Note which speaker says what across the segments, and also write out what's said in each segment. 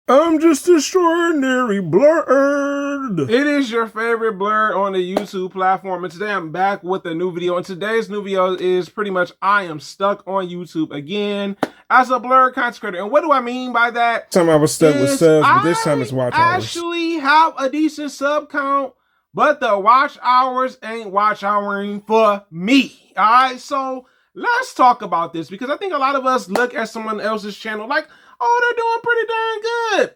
Speaker 1: I'm just extraordinary blerd.
Speaker 2: It is your favorite blerd on the YouTube platform, and today I'm back with a new video. And today's new video is pretty much I am stuck on YouTube again as a blerd content creator. And what do I mean by that?
Speaker 1: Time I was stuck with subs, but this time it's watch hours.
Speaker 2: I actually have a decent sub count, but the watch hours ain't watch houring for me. All right, so let's talk about this because I think a lot of us look at someone else's channel like, oh, they're doing pretty darn good.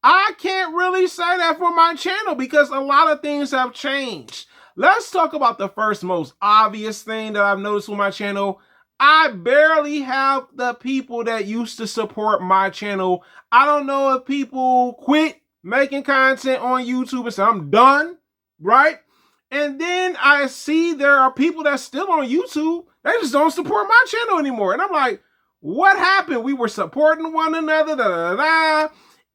Speaker 2: I can't really say that for my channel because a lot of things have changed. Let's talk about the first most obvious thing that I've noticed with my channel. I barely have the people that used to support my channel. I don't know if people quit making content on YouTube and say, I'm done, right? And then I see there are people that's still on YouTube. They just don't support my channel anymore. And I'm like, what happened? We were supporting one another,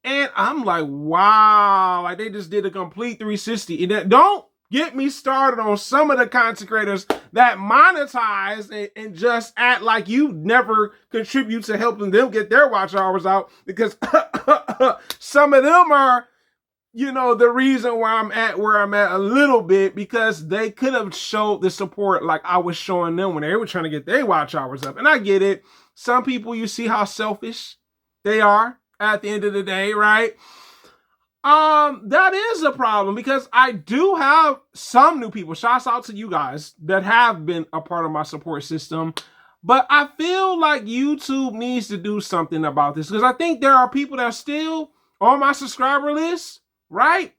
Speaker 2: and I'm like, wow, like they just did a complete 360. And don't get me started on some of the content creators that monetize and just act like you never contribute to helping them get their watch hours out, because some of them are, you know, the reason why I'm at where I'm at a little bit, because they could have showed the support like I was showing them when they were trying to get their watch hours up. And I get it. Some people, you see how selfish they are at the end of the day, right? That is a problem because I do have some new people. Shouts out to you guys that have been a part of my support system. But I feel like YouTube needs to do something about this because I think there are people that are still on my subscriber list, right?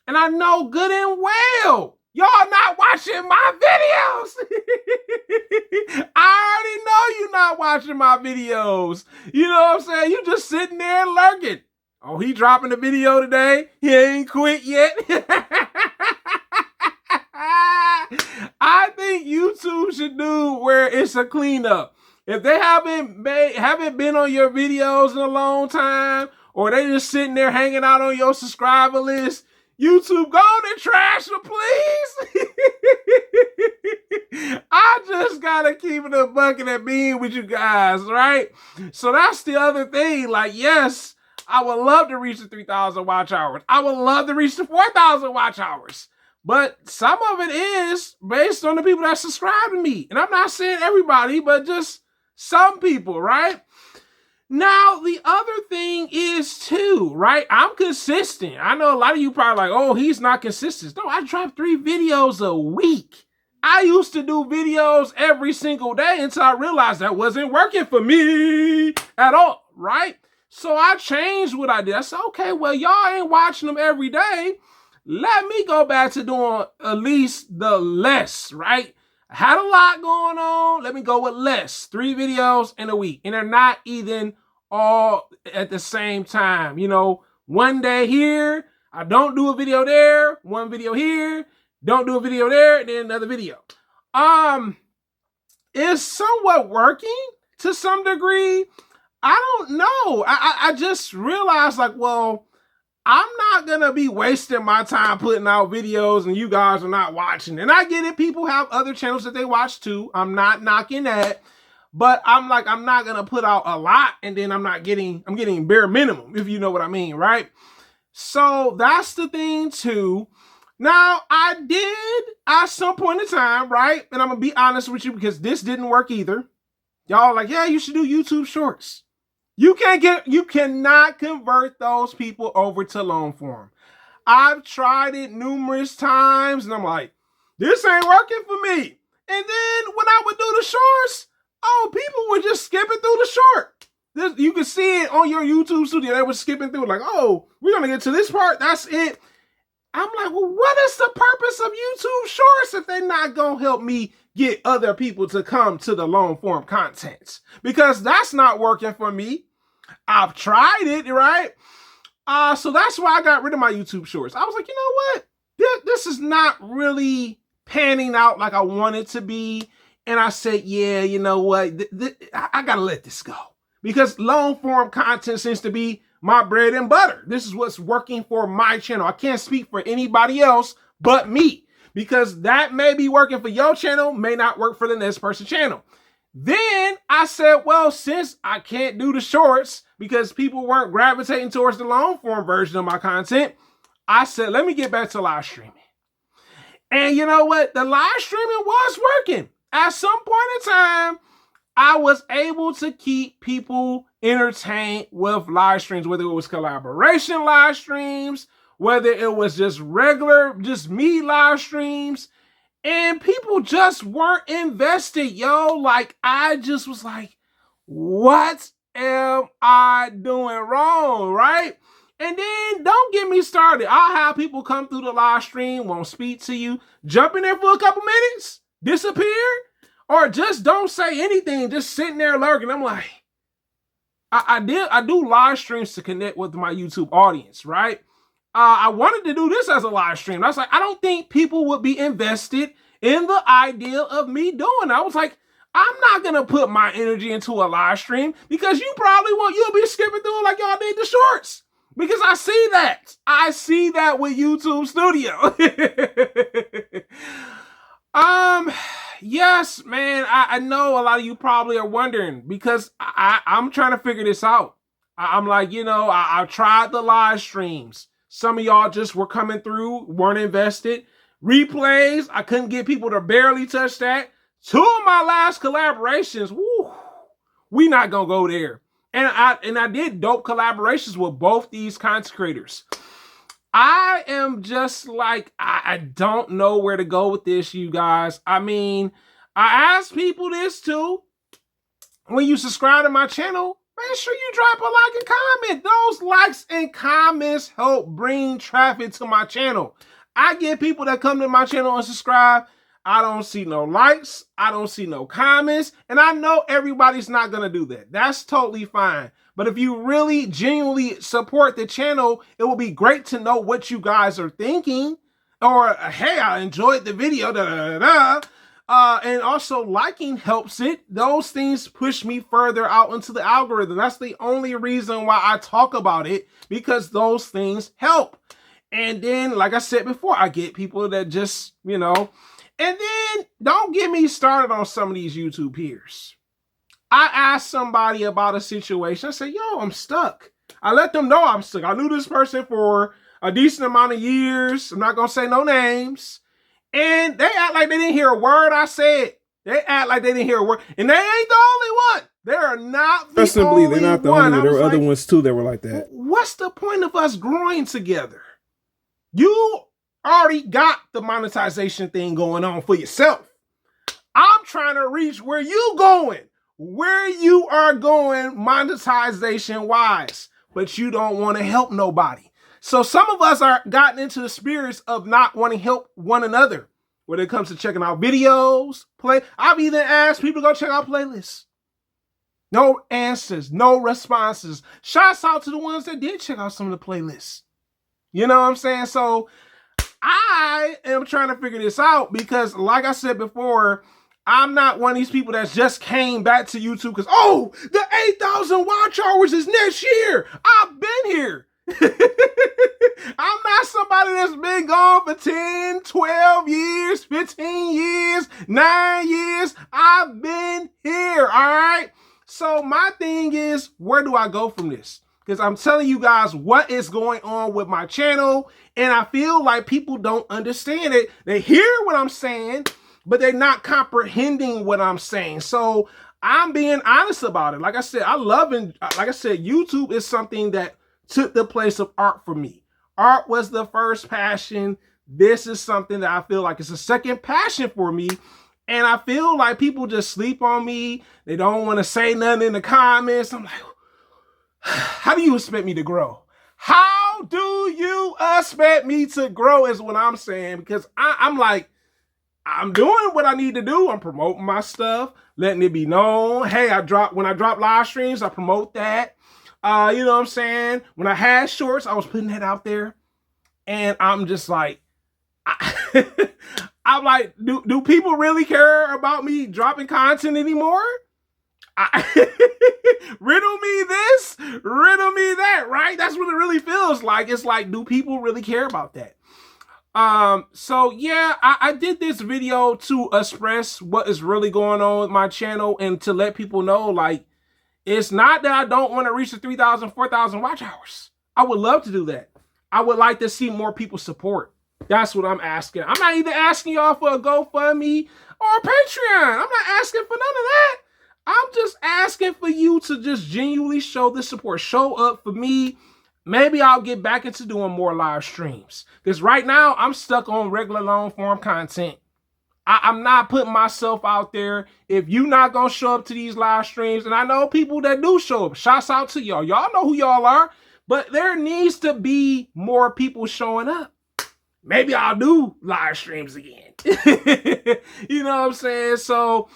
Speaker 2: And I know good and well y'all not watching my videos. I already know you're not watching my videos. You know what I'm saying? You just sitting there lurking. Oh, he dropping a video today. He ain't quit yet. I think YouTube should do where it's a cleanup. If they haven't been on your videos in a long time, or they just sitting there hanging out on your subscriber list, YouTube, go on and trash them, please. I just gotta keep it a bucket and bean with you guys, right? So that's the other thing. Like, yes, I would love to reach the 3,000 watch hours. I would love to reach the 4,000 watch hours. But some of it is based on the people that subscribe to me. And I'm not saying everybody, but just some people, right? Now, the other thing is too, right? I'm consistent. I know a lot of you probably like, oh, he's not consistent. No, I drop 3 videos a week. I used to do videos every single day until I realized that wasn't working for me at all, right? So I changed what I did. I said, okay, well, y'all ain't watching them every day. Let me go back to doing at least the less, right? I had a lot going on. Let me go with less. 3 videos in a week. And they're not even all at the same time. You know, one day here, I don't do a video there. One video here, don't do a video there, and then another video. It's somewhat working to some degree. I don't know. I just realized, like, well, I'm not going to be wasting my time putting out videos and you guys are not watching. And I get it. People have other channels that they watch too. I'm not knocking that. But I'm like, I'm not going to put out a lot and then I'm getting bare minimum, if you know what I mean, right? So that's the thing too. Now, I did at some point in time, right? And I'm going to be honest with you because this didn't work either. Y'all like, yeah, you should do YouTube shorts. You cannot convert those people over to long form. I've tried it numerous times and I'm like, this ain't working for me. And then when I would do the shorts, oh, people were just skipping through the short. You can see it on your YouTube studio. They were skipping through like, oh, we're going to get to this part. That's it. I'm like, well, what is the purpose of YouTube shorts if they're not going to help me get other people to come to the long form content? Because that's not working for me. I've tried it, right? So that's why I got rid of my YouTube shorts. I was like, you know what? This is not really panning out like I want it to be. And I said, yeah, you know what? I got to let this go. Because long form content seems to be my bread and butter. This is what's working for my channel. I can't speak for anybody else but me. Because that may be working for your channel, may not work for the next person's channel. Then I said, well, since I can't do the shorts because people weren't gravitating towards the long form version of my content, I said, let me get back to live streaming. And you know what? The live streaming was working. At some point in time, I was able to keep people entertained with live streams, whether it was collaboration live streams, whether it was just regular, just me live streams. And people just weren't invested, yo. Like, I just was like, what am I doing wrong, right? And then don't get me started. I'll have people come through the live stream, won't speak to you, jump in there for a couple minutes, disappear, or just don't say anything, just sitting there lurking. I'm like, I do live streams to connect with my YouTube audience, right? I wanted to do this as a live stream. I was like, I don't think people would be invested in the idea of me doing it. I was like, I'm not going to put my energy into a live stream because you'll be skipping through like y'all did the shorts. Because I see that. I see that with YouTube Studio. Yes, man, I know a lot of you probably are wondering because I'm trying to figure this out. I'm like, I tried the live streams. Some of y'all just were coming through, weren't invested. Replays, I couldn't get people to barely touch that. 2 of my last collaborations, woo, we not gonna go there. And I did dope collaborations with both these content creators. I am just like, I don't know where to go with this, you guys. I mean, I asked people this too. When you subscribe to my channel, make sure you drop a like and comment. Those likes and comments help bring traffic to my channel. I get people that come to my channel and subscribe. I don't see no likes. I don't see no comments. And I know everybody's not going to do that. That's totally fine. But if you really genuinely support the channel, it will be great to know what you guys are thinking. Or, hey, I enjoyed the video. And also liking helps it. Those things push me further out into the algorithm. That's the only reason why I talk about it, because those things help. And then, like I said before, I get people that just, and then don't get me started on some of these YouTube peers. I asked somebody about a situation. I said, yo, I'm stuck. I let them know I'm stuck. I knew this person for a decent amount of years. I'm not going to say no names. And they act like they didn't hear a word I said. They act like they didn't hear a word. And they ain't the only one. They are not the only one. They're not the only one.
Speaker 1: There were other ones too that were like that.
Speaker 2: What's the point of us growing together? You already got the monetization thing going on for yourself. I'm trying to reach where you going. Where you are going monetization wise. But you don't want to help nobody. So some of us are gotten into the spirits of not wanting to help one another when it comes to checking out videos, I've even asked people to go check out playlists. No answers, no responses. Shouts out to the ones that did check out some of the playlists. You know what I'm saying? So I am trying to figure this out because, like I said before, I'm not one of these people that just came back to YouTube because, the 8,000 watch hours is next year. I've been here. I'm not somebody that's been gone for 10, 12 years, 15 years, 9 years. I've been here, all right? So my thing is, where do I go from this? Because I'm telling you guys what is going on with my channel, and I feel like people don't understand it. They hear what I'm saying, but they're not comprehending what I'm saying. So I'm being honest about it. Like I said, YouTube is something that took the place of art for me. Art was the first passion. This is something that I feel like is a second passion for me. And I feel like people just sleep on me. They don't want to say nothing in the comments. I'm like, how do you expect me to grow? How do you expect me to grow is what I'm saying. Because I'm like, I'm doing what I need to do. I'm promoting my stuff, letting it be known. Hey, when I drop live streams, I promote that. You know what I'm saying? When I had shorts, I was putting that out there. And I'm just like, I'm like, do people really care about me dropping content anymore? Riddle me this, riddle me that, right? That's what it really feels like. It's like, do people really care about that? So yeah, I did this video to express what is really going on with my channel and to let people know, like, it's not that I don't want to reach the 3,000, 4,000 watch hours. I would love to do that. I would like to see more people support. That's what I'm asking. I'm not even asking y'all for a GoFundMe or a Patreon. I'm not asking for none of that. I'm just asking for you to just genuinely show the support. Show up for me. Maybe I'll get back into doing more live streams. Because right now, I'm stuck on regular long form content. I'm not putting myself out there. If you're not going to show up to these live streams, and I know people that do show up, shouts out to y'all. Y'all know who y'all are. But there needs to be more people showing up. Maybe I'll do live streams again. You know what I'm saying? So,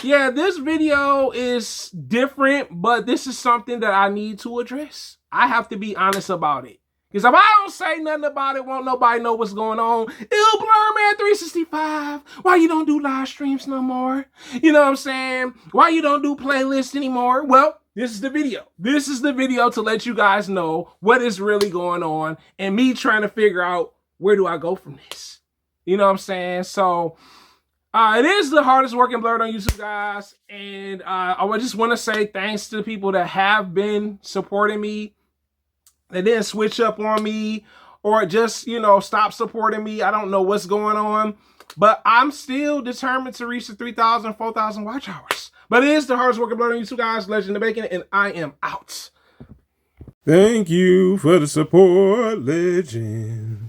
Speaker 2: yeah, this video is different, but this is something that I need to address. I have to be honest about it. Because if I don't say nothing about it, won't nobody know what's going on. Ew, Blerd Man 365. Why you don't do live streams no more? You know what I'm saying? Why you don't do playlists anymore? Well, this is the video. This is the video to let you guys know what is really going on and me trying to figure out where do I go from this. You know what I'm saying? So, it is the hardest working Blerd on YouTube, guys. And I just want to say thanks to the people that have been supporting me. They didn't switch up on me or just, you know, stop supporting me. I don't know what's going on. But I'm still determined to reach the 3,000, 4,000 watch hours. But it is the hardest working Blerd on YouTube, guys. Legend of Bacon. And I am out.
Speaker 1: Thank you for the support, legend.